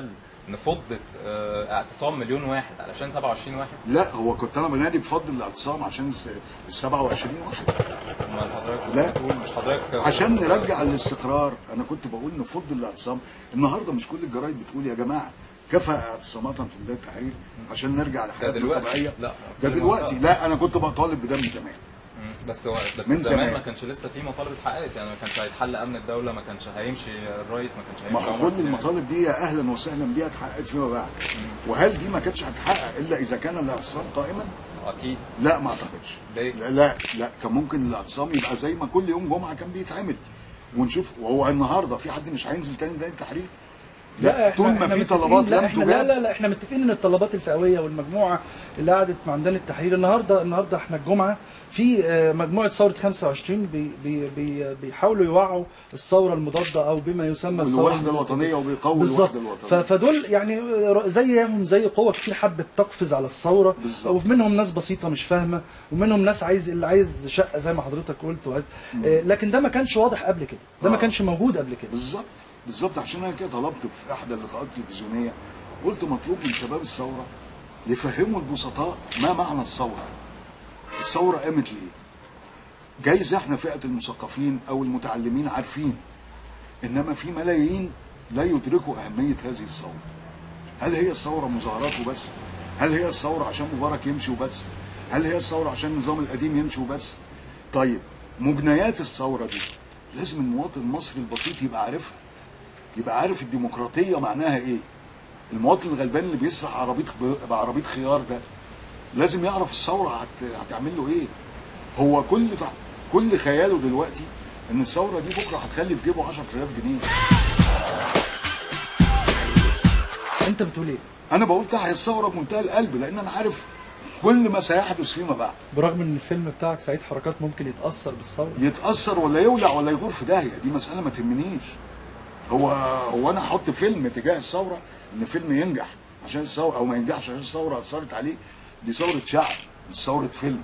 الحل نفض اعتصام مليون واحد علشان 27 واحد؟ لا، هو كنت انا بنادي بفضل الاعتصام عشان ال 27 واحد. امال حضرتك لا، بتقول مش حضرتك عشان نرجع الاستقرار. انا كنت بقول نفض الاعتصام. النهارده مش كل الجرايد بتقول يا جماعه كفى اعتصامات في بدايه التحرير عشان نرجع لحياتنا الطبيعيه؟ لا، ده دلوقتي. لا، انا كنت بطالب بده من زمان. بس من زمان ما كانش لسه في مطالب اتحققت، يعني ما كانش هيتحل امن الدوله، ما كانش هيمشي الرئيس، ما كانش هيمشي ما كل المطالب دي يا اهلا وسهلا بيها اتحققت فيما بعد. وهل دي ما كانتش هتحقق الا اذا كان الاعتصام قائما؟ اكيد. لا، ما اعتقدش. ليه؟ لا، كان ممكن الاعتصام يبقى زي ما كل يوم جمعه كان بيتعمل ونشوف. وهو النهارده في حد مش هينزل تاني ميدان التحرير؟ لا، طول ما في طلبات لم تجاب. لا، احنا متفقين ان الطلبات الفئويه والمجموعه اللي قعدت مع ميدان التحرير النهارده احنا الجمعه في مجموعه ثوره 25 بيحاولوا يوعوا الثوره المضاده او بما يسمى الثوره الوحده الوطنيه، وبيقووا الوحده الوطنيه. فدول يعني زي قوه كتير حبت تقفز على الثوره، ومنهم ناس بسيطه مش فاهمه، ومنهم ناس اللي عايز شقه زي ما حضرتك قلت. لكن ده ما كانش واضح قبل كده، ده ما كانش موجود قبل كده. بالظبط. عشان انا كده طلبت في احدى اللقاءات التلفزيونيه، قلت مطلوب من شباب الثوره يفهموا البسطاء ما معنى الثوره. الثوره قامت ليه؟ جايز احنا فئه المثقفين او المتعلمين عارفين، انما في ملايين لا يدركوا اهميه هذه الثوره. هل هي الثوره مظاهرات وبس؟ هل هي الثوره عشان مبارك يمشي وبس؟ هل هي الثوره عشان النظام القديم يمشي وبس؟ طيب مجنيات الثوره دي لازم المواطن المصري البسيط يبقى عارفها، يبقى عارف الديمقراطيه معناها ايه. المواطن الغلبان اللي بيسرح بعربيه خيار ده لازم يعرف الثوره هتعمل له ايه. هو كل خياله دلوقتي ان الثوره دي بكره هتخلي في جيبه 10000 جنيه. انت بتقول ايه؟ انا بقول تحيا الثوره بمنتهى القلب، لان انا عارف كل ما سيحدث فيما بعد. برغم ان الفيلم بتاعك سعيد حركات ممكن يتاثر بالثوره، يتاثر ولا يولع ولا يغور في داهيه، دي مساله ما تهمنيش. هو انا احط فيلم تجاه الثوره ان فيلم ينجح عشان الثوره او ما ينجحش عشان الثوره اثرت عليه؟ دي ثوره شعب مش ثوره فيلم،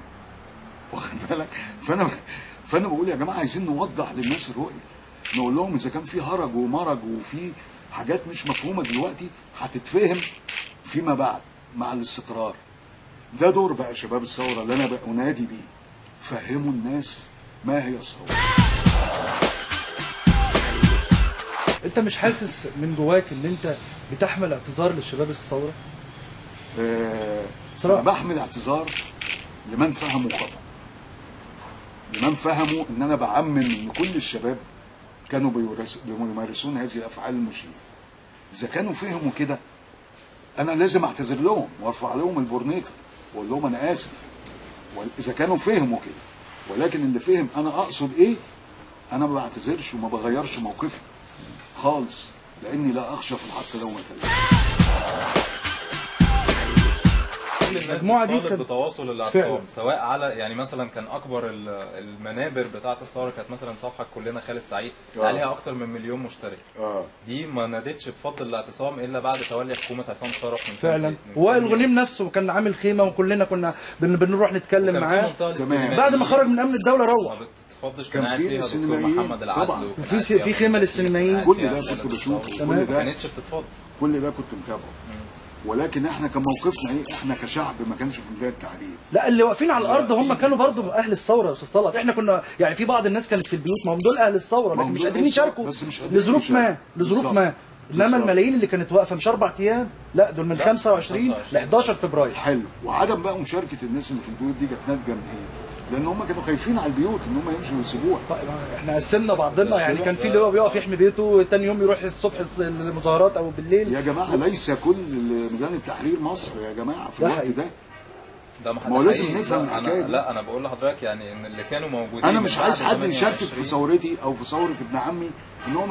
واخد بالك؟ فانا بقول يا جماعه عايزين نوضح للناس الرؤيه، نقول لهم اذا كان في هرج ومرج وفي حاجات مش مفهومه دلوقتي هتتفهم فيما بعد مع الاستقرار. ده دور بقى شباب الثوره اللي انا بقى انادي بيه، فهموا الناس ما هي الثوره. انت مش حاسس من جواك ان انت بتحمل اعتذار للشباب الثوره؟ انا بحمل اعتذار لمن فهموا خطأ، لمن فهموا ان انا بعمم ان كل الشباب كانوا بيمارسون هذه الافعال المشينه. اذا كانوا فهموا كده انا لازم اعتذر لهم وارفع لهم البورنيطه واقول لهم انا اسف. اذا كانوا فهموا كده، ولكن اللي فهم انا اقصد ايه، انا ما بعتذرش وما بغيرش موقفي خالص، لاني لا اخشى في الحق لومة لائم. المجموعه دي كانت بتواصل الاعتصام، سواء على يعني مثلا كان اكبر المنابر بتاعه الثوره كانت مثلا صفحه كلنا خالد سعيد عليها اكتر من 1,000,000 مشترك. دي ما نادتش بفضل الاعتصام الا بعد تولي حكومه عصام صرف من فعلا. وائل غنيم نفسه كان عامل خيمه وكلنا كنا بنروح نتكلم معاه بعد ما خرج من امن الدوله روح. كان في السينمائيين طبعا، في خيمه للسينمائيين. كل ده كنت بشوفه، كل ده ما كانتش بتتفضل، كل ده كنت متابعه. ولكن احنا كان موقفنا ايه؟ احنا كشعب ما كانش في بدايه التحرير. لا، اللي واقفين على الارض هم كانوا برضو اهل الثوره يا استاذ طلعت. احنا كنا يعني في بعض الناس كانت في البيوت، ما هم دول اهل الثوره لكن مش قادرين يشاركوا لظروف ما. انما الملايين اللي كانت واقفه مش 4 ايام، لا دول من 25 ل 11 فبراير. حلو. وعدم بقى مشاركه الناس اللي في البيوت دي كانت ناتجه من ايه؟ لان هم كانوا خايفين على البيوت ان هم يمشوا ويسيبوها. طيب احنا قسمنا بعضنا، يعني كان في اللي هو بيقف يحمي بيته، تاني يوم يروح الصبح المظاهرات او بالليل. يا جماعه ليس كل ميدان التحرير مصر يا جماعه في الوقت ده ما هو لازم نفهم الحكايه دي. لا انا بقول لحضرتك يعني ان اللي كانوا موجودين، انا مش عايز حد يشكك في ثورتي او في ثوره ابن عمي ان هو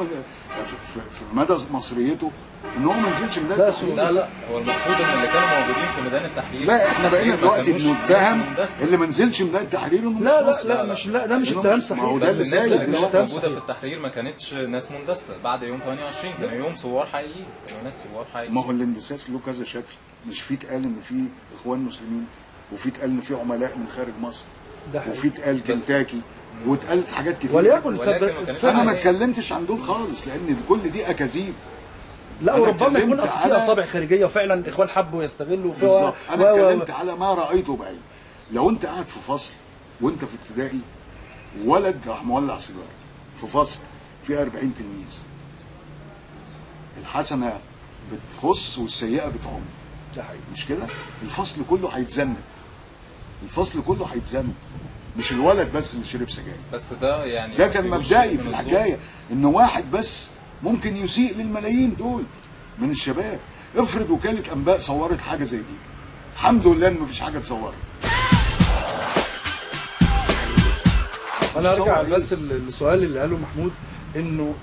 في مدى مصريته ان هو ما نزلش ميدان التحرير. لا هو المقصود ان اللي كانوا موجودين في ميدان التحرير، لا احنا بقينا دلوقتي بنتهم اللي ما نزلش ميدان التحرير انه مش ده مش اتهام صحيح. ما هو ده اللي سايد دلوقتي موجوده في التحرير ما كانتش ناس مندسه. بعد يوم 28 كانوا يوم ثوار حقيقيين، كانوا ناس ثوار حقيقيين. ما هو الاندساس له كذا شكل، مش في اتقال ان في اخوان مسلمين، وفي اتقال ان في عملاء من خارج مصر، وفي اتقال كنتاكي، واتقالت حاجات كتير. وليكن انا ما اتكلمتش عن دول خالص لان كل دي اكاذيب. لا وربما يكون اصل في اصابع خارجيه وفعلا الاخوان حبوا يستغلوا بالظبط. انا اتكلمت على ما رايته بعيد. لو انت قاعد في فصل وانت في ابتدائي ولد راح مولع سيجاره في فصل فيه 40 تلميذ، الحسنه بتخص والسيئه بتعم. ده حقيقي. مش كده؟ الفصل كله هيتذنب، الفصل كله هيتذنب، مش الولد بس اللي شرب سجاير. بس ده يعني ده كان مبدئي في الحكايه، ان واحد بس ممكن يسيء للملايين دول من الشباب. افرض وكاله انباء صورت حاجه زي دي، الحمد لله ان مفيش حاجه اتصورت. انا ارجع بس السؤال اللي قاله محمود، انه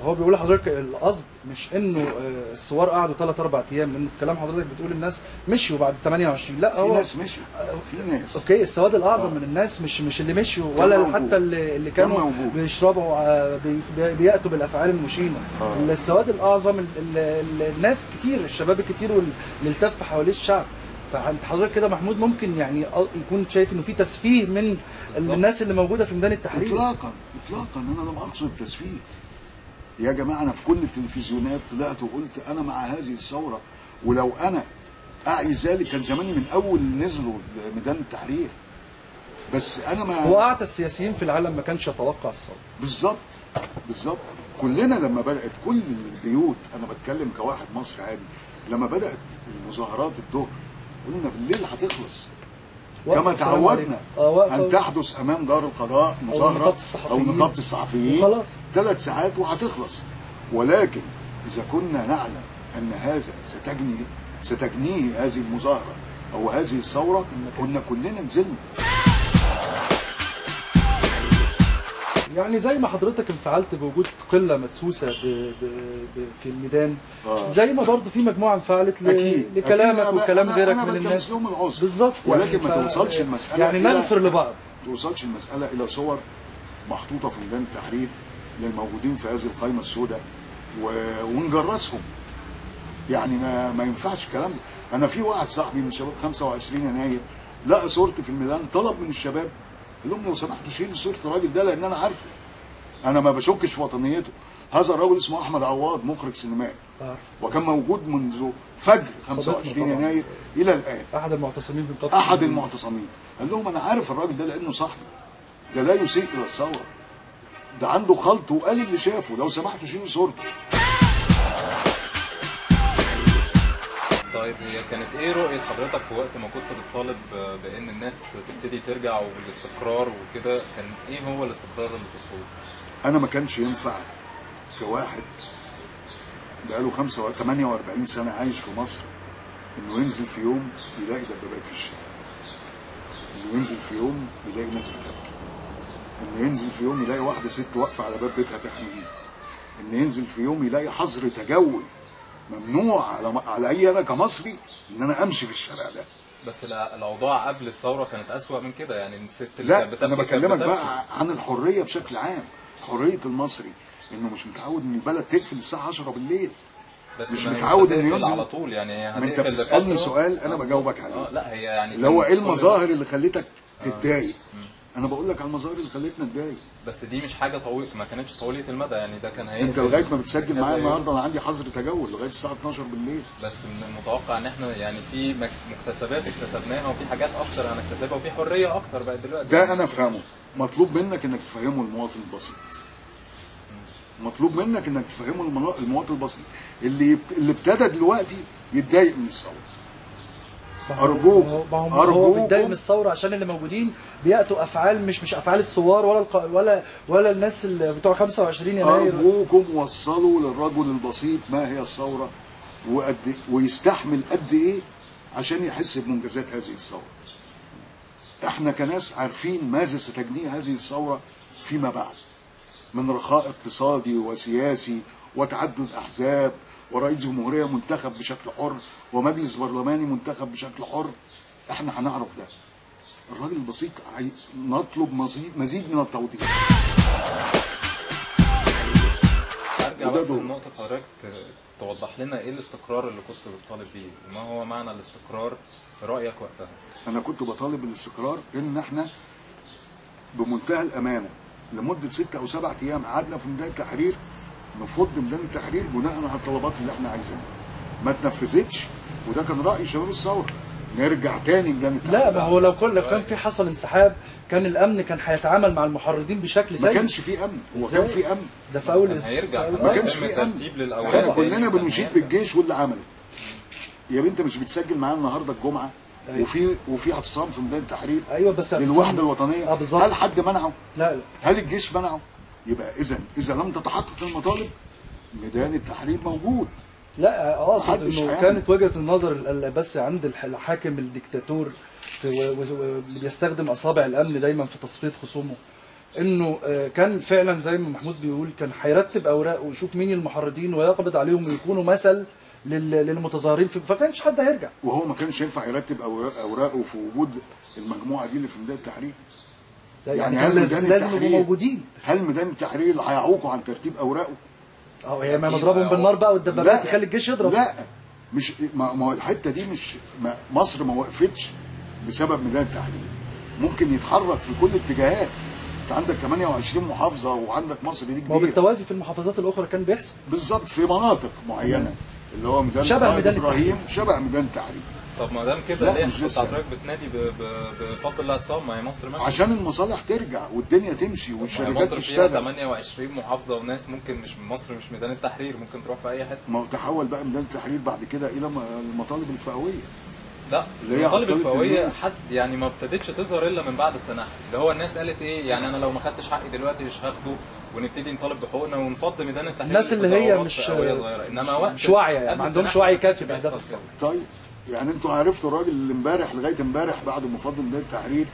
هو بيقول لحضرتك القصد مش انه الثوار قعدوا 3 4 ايام، لانه في كلام حضرتك بتقول الناس مشيوا بعد 28، لا هو في ناس مشوا، في ناس اوكي. السواد الاعظم من الناس مش اللي مشوا ولا حتى اللي كانوا بيشربوا بياتوا بالافعال المشينه. السواد الاعظم الناس كتير، الشباب الكتير واللي التف حواليه الشعب. فعند حضرتك كده محمود ممكن يعني يكون شايف انه في تسفيه من الناس اللي موجوده في ميدان التحرير؟ اطلاقا اطلاقا، انا لم اقصد التسفيه يا جماعه. انا في كل التلفزيونات طلعت وقلت انا مع هذه الثوره، ولو انا اعي ذلك كان زماني من اول نزلوا ميدان التحرير. بس انا ما هو اعتى السياسيين في العالم ما كانش يتوقع الثوره. بالظبط بالظبط. كلنا لما بدات كل البيوت، انا بتكلم كواحد مصري عادي، لما بدات المظاهرات الظهر قلنا بالليل هتخلص كما تعودنا ان تحدث امام دار القضاء مظاهره او نقابه الصحفيين 3 ساعات وهتخلص. ولكن اذا كنا نعلم ان هذا ستجنيه هذه المظاهره او هذه الثوره كنا كلنا نزلنا. يعني زي ما حضرتك انفعلت بوجود قله مدسوسه في الميدان، زي ما برضه في مجموعه انفعلت لكلامك وكلام غيرك من الناس. بالظبط. ولكن ما توصلش المساله يعني نغفر لبعض، ما توصلش المساله الى صور محطوطه في ميدان التحرير للموجودين في هذه القائمه السوداء ونجرسهم. يعني ما ينفعش الكلام ده. انا في واحد صاحبي من شباب 25 يناير لقى صورتي في الميدان، طلب من الشباب قال لهم لو سمحتوا شيلوا صوره الراجل ده لان انا عارفه، انا ما بشكش في وطنيته. هذا الراجل اسمه احمد عواد، مخرج سينمائي، وكان موجود منذ فجر 25 يناير الى الان، احد المعتصمين في نقابه احد المعتصمين. قال لهم انا عارف الراجل ده لانه صاحبي، ده لا يسيء الى الثوره، ده عنده خلط، وقال اللي شافه لو سمحتوا شيلوا صورته. طيب هي كانت ايه رؤية حضرتك في وقت ما كنت بتطالب بان الناس تبتدي ترجع والاستقرار وكده؟ كان ايه هو الاستقرار اللي تقصده؟ انا ما كانش ينفع كواحد بقاله 48 سنة عايش في مصر انه ينزل في يوم يلاقي دبابات في الشارع، انه ينزل في يوم يلاقي ناس بتبكي، انه ينزل في يوم يلاقي واحدة ست واقفة على باب بيتها تحميه، انه ينزل في يوم يلاقي حظر تجول ممنوع علي انا كمصري ان انا امشي في الشارع ده. بس الاوضاع قبل الثوره كانت اسوأ من كده، يعني الست اللي لا كانت انا بكلمك بقى عن الحريه بشكل عام، حريه المصري انه مش متعود ان البلد تقفل الساعه 10 بالليل، بس مش متعود انه ينزل على طول. يعني ما انت بتسالني سؤال انا بجاوبك عليه. لا هي يعني اللي هو ايه المظاهر اللي خلتك تتضايق؟ انا بقول لك على المظاهر اللي خلتنا نتضايق. بس دي مش حاجه طويله، ما كانتش طويله المدى، يعني ده كان انت لغايه ما بتسجل معايا النهارده انا عندي حظر تجول لغايه الساعه 12 بالليل. بس من المتوقع ان احنا يعني في مكتسبات اكتسبناها وفي حاجات اكتر هنكتسبها وفي حريه اكتر بقى دلوقتي. ده انا افهمه. مطلوب منك انك تفهمه المواطن البسيط. مطلوب منك انك تفهمه المواطن البسيط اللي ابتدى دلوقتي يتضايق من الثوره. ارجوك هو بيتضايق من الثوره عشان اللي موجودين بياتوا افعال مش افعال الثوار ولا الناس اللي بتوع 25 يناير. ارجوكم وصلوا للرجل البسيط ما هي الثوره ويستحمل قد ايه عشان يحس بمنجزات هذه الثوره. احنا كناس عارفين ماذا ستجنيه هذه الثوره فيما بعد من رخاء اقتصادي وسياسي وتعدد احزاب ورئيس جمهوريه منتخب بشكل حر ومجلس برلماني منتخب بشكل حر. احنا هنعرف ده. الراجل البسيط نطلب مزيد من التوضيح. ارجع بس لنقطه حضرتك توضح لنا ايه الاستقرار اللي كنت بتطالب بيه، وما هو معنى الاستقرار في رايك وقتها؟ انا كنت بطالب بالاستقرار ان احنا بمنتهى الامانه لمده 6 أو 7 ايام قعدنا في ميدان التحرير نفض ميدان التحرير بناء على الطلبات اللي احنا عايزينها. ما اتنفذتش، وده كان راي شباب الثوره، نرجع تاني ميدان التحرير. لا، ما هو لو كان في حصل انسحاب كان الامن كان هيتعامل مع المحرضين بشكل سيء. ما كانش في امن، هو كان في امن، ده في اول هيرجع، ما كانش في امن. احنا كلنا بنشيد بالجيش واللي عمله. يا بنت مش بتسجل معانا النهارده الجمعه؟ أيوة. وفي اعتصام في ميدان التحرير. ايوه بس للوحده الوطنيه. بالظبط. هل حد منعه؟ لا. هل الجيش منعه؟ يبقى اذا لم تتحقق المطالب ميدان التحرير موجود. لا، اقصد انه كانت وجهه النظر بس عند الحاكم الدكتاتور بيستخدم اصابع الامن دايما في تصفيه خصومه، انه كان فعلا زي ما محمود بيقول كان هيرتب اوراق ويشوف مين المحرضين ويقبض عليهم ويكونوا مثل للمتظاهرين، فكانش حد هيرجع. وهو ما كانش ينفع يرتب اوراقه في وجود المجموعه دي اللي في ميدان التحرير. يعني هل لازم يبقوا موجودين؟ هل ميدان التحرير اللي هيعوقوا عن ترتيب اوراقه؟ هي ما نضربهم بالنار بقى والدبابات يخلي الجيش يضرب. لا، مش ما الحته دي مش مصر ما وقفتش بسبب ميدان التحرير. ممكن يتحرك في كل الاتجاهات. انت عندك 28 محافظه وعندك مصر دي كبيره. ما هو بالتوازي في المحافظات الاخرى كان بيحصل بالظبط في مناطق معينه اللي هو ميدان ابراهيم شبه ميدان التحرير. طب ما دام كده ليه حضرتك بتنادي بفضل الاعتصام؟ ما هي مصر ماشيه عشان المصالح ترجع والدنيا تمشي والشركات تشتغل. مصر فيها 28 محافظه وناس ممكن مش من مصر، مش ميدان التحرير، ممكن تروح في اي حته. ما هو تحول بقى ميدان التحرير بعد كده الى المطالب الفئويه. لا، المطالب الفئويه يعني ما ابتدتش تظهر الا من بعد التنحي، اللي هو الناس قالت ايه يعني انا لو ما خدتش حقي دلوقتي مش هاخده، ونبتدي نطالب بحقوقنا ونفض ميدان التحرير. الناس اللي هي مش واعيه يعني ما عندهمش وعي كافي باهداف الثوره. طيب يعني انتوا عرفتوا الراجل اللي امبارح لغايه امبارح بعد ما فضوا ميدان التحرير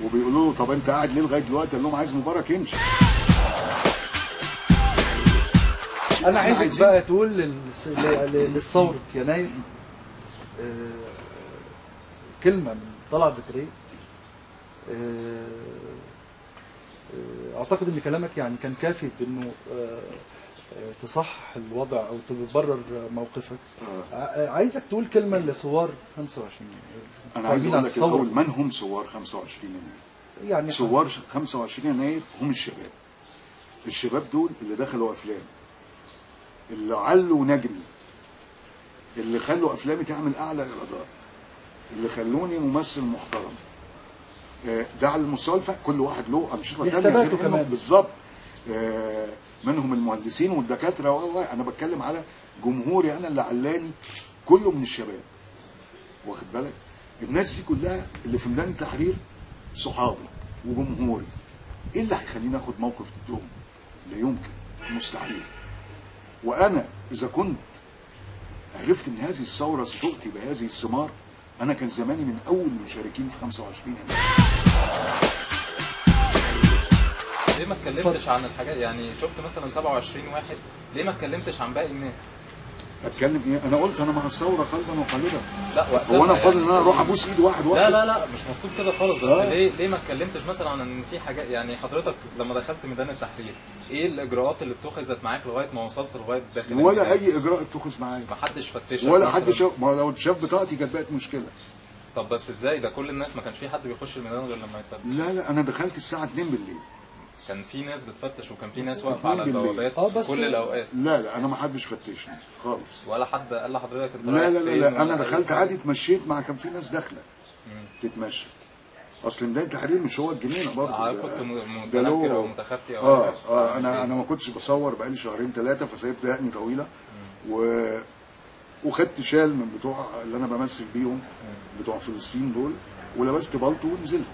وبيقولوا له طب انت قاعد ليه لغايه دلوقتي؟ قال لهم عايز مبارك يمشي. انا عايزك بقى تقول للثوره يناير كلمه من طلعت زكريا. اعتقد ان كلامك يعني كان كافي بانه تصح الوضع او تبرر موقفك. عايزك تقول كلمه لثوار 25 يناير. انا عايز اقول لك الاول من هم ثوار 25 يناير؟ يعني ثوار 25 يناير هم الشباب. الشباب دول اللي دخلوا افلام، اللي علوا نجمي، اللي خلوا افلامي تعمل اعلى ايرادات، اللي خلوني ممثل محترم. ده على المستوى كل واحد له انشطه ثانيه كمان بالظبط. منهم المهندسين والدكاتره انا بتكلم على جمهوري انا اللي علاني كله من الشباب. واخد بالك؟ الناس دي كلها اللي في ميدان التحرير صحابي وجمهوري. ايه اللي هيخليني اخد موقف ضدهم؟ لا يمكن، مستحيل. وانا اذا كنت عرفت ان هذه الثوره ستؤتي بهذه الثمار انا كان زماني من اول المشاركين في 25 يناير. ليه ما اتكلمتش عن الحاجات؟ يعني شفت مثلا 27 واحد، ليه ما اتكلمتش عن باقي الناس؟ اتكلم ايه؟ انا قلت انا مع الثوره قلبا وقالبا. لا هو انا فاضل ان انا اروح ابوس ايد واحد واحد؟ لا مش مكتوب كده خالص. بس ليه ما اتكلمتش مثلا عن ان في حاجات؟ يعني حضرتك لما دخلت ميدان التحرير ايه الاجراءات اللي اتخذت معاك لغايه ما وصلت لغايه داخل؟ ولا اي اجراء اتخذ معايا. ما حدش فتشك ولا حد شاف. ما لو شاف بطاقتي كانت بقت مشكله. طب بس ازاي ده كل الناس ما كانش في حد بيخش الميدان غير لما يتفتش؟ لا انا دخلت الساعه 2 بالليل. كان في ناس بتفتش وكان في ناس واقفه على البوابات كل الاوقات. لا انا ما حدش فتشني خالص. ولا حد قال لحضرتك انت لا انا دخلت عادي اتمشيت مع كان في ناس داخله تتمشى. اصل ميدان التحرير مش هو الجنينه برضه. كنت متنكر او متخفي انا ما كنتش بصور بقالي شهرين ثلاثه فسايبت دقني طويله وخدت شال من بتوع اللي انا بمثل بيهم بتوع فلسطين دول ولبست بالطو ونزلت.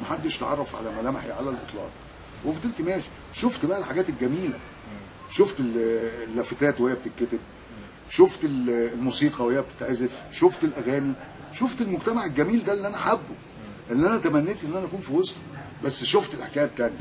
محدش تعرف على ملامحي على الاطلاق وفضلت ماشي. شفت بقى الحاجات الجميله، شفت اللافتات وهي بتتكتب، شفت الموسيقى وهي بتتعزف، شفت الاغاني، شفت المجتمع الجميل ده اللي انا حابه، اللي انا تمنيت ان انا اكون في وسطه. بس شفت الحكايه الثانيه.